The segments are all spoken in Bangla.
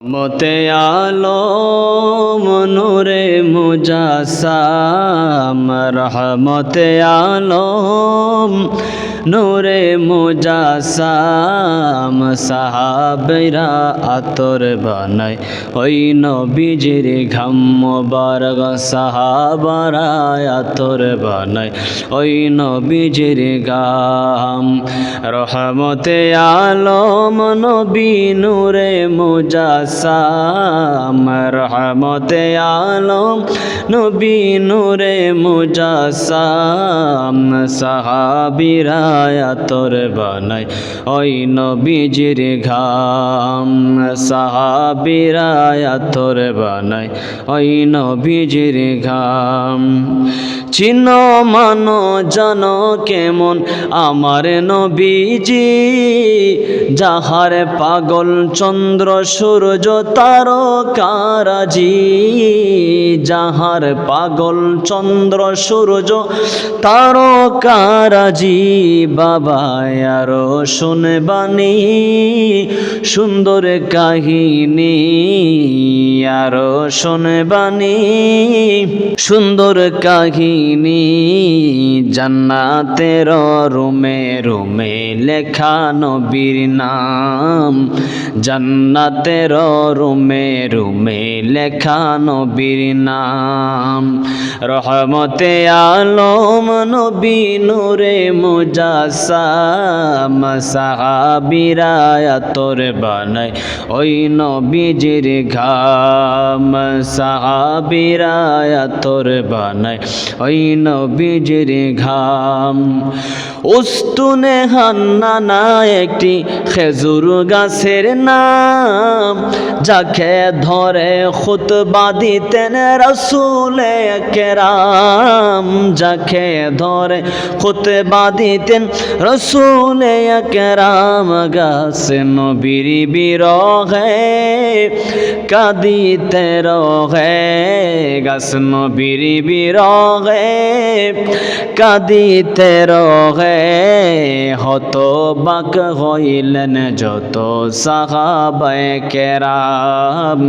মতে আলম নূরে মুজাসাম রহমতে আলম নূরে মুজাসাম সাহাবেরা আতর বানায় ওই নবীজির ঘাম মোবারক সাহাবারা আতর বানায় ওই নবীজির ঘাম রহমতে আলম নবী নূরে মুজাসাম রহমতে আলম নবী নূরে মুজাসাম সাহাবীরা আতর বানায় ওই নবীজির ঘাম সাহাবীরা আতর বানায় ওই নবীজির ঘাম চিনো মানো জানো কেমন আমার নবীজি যাহার পাগল চন্দ্র সূর্য তারকারাজি যাহার পাগল চন্দ্র সূর্য তারকারাজি বাবা আরো শুনবানি সুন্দর কাহিনী আরো শুনবানি সুন্দর কাহিনী জান্নাতের রুমে রুমে লেখা নবীর নাম জান্নাতের রুমে রুমে লেখা নবীর নাম রহমতে আলম নবী নূরে মুজাসাম সাহাবীরা আতর বানায় ওই নবীজির ঘাম সাহাবীরা আতর বানায় ওই নবীজির ঘাম উস্তুনে হান্নানা একটি খেজুর গাছের নাম যাকে ধরে খুতবা দিতেন রাসূলে কেরাম যাকে ধরে খুতবা দিতেন রাসূলে কেরাম গাছ নবীর বিরহে কাঁদিতে রহে গাছ নবীর বিরহে কাঁদিতে রহে হতবাক হইলেন যত সাহাবায়ে কেরাম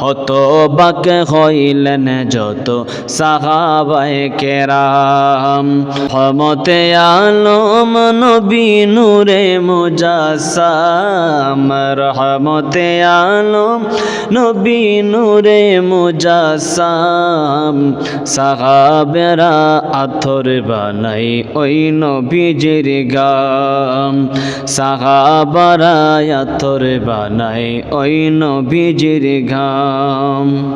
হতবাক হইলেন যত সাহাবায়ে কেরাম রহমতে আলম নবী নূরে মুজাসাম রহমতে আলম নবী নূরে মুজাসাম সাহাবেরা আতর বানাই ওই নবীজির ঘাম সাহাবারা আতর বানাই ওই নবীজির ঘাম।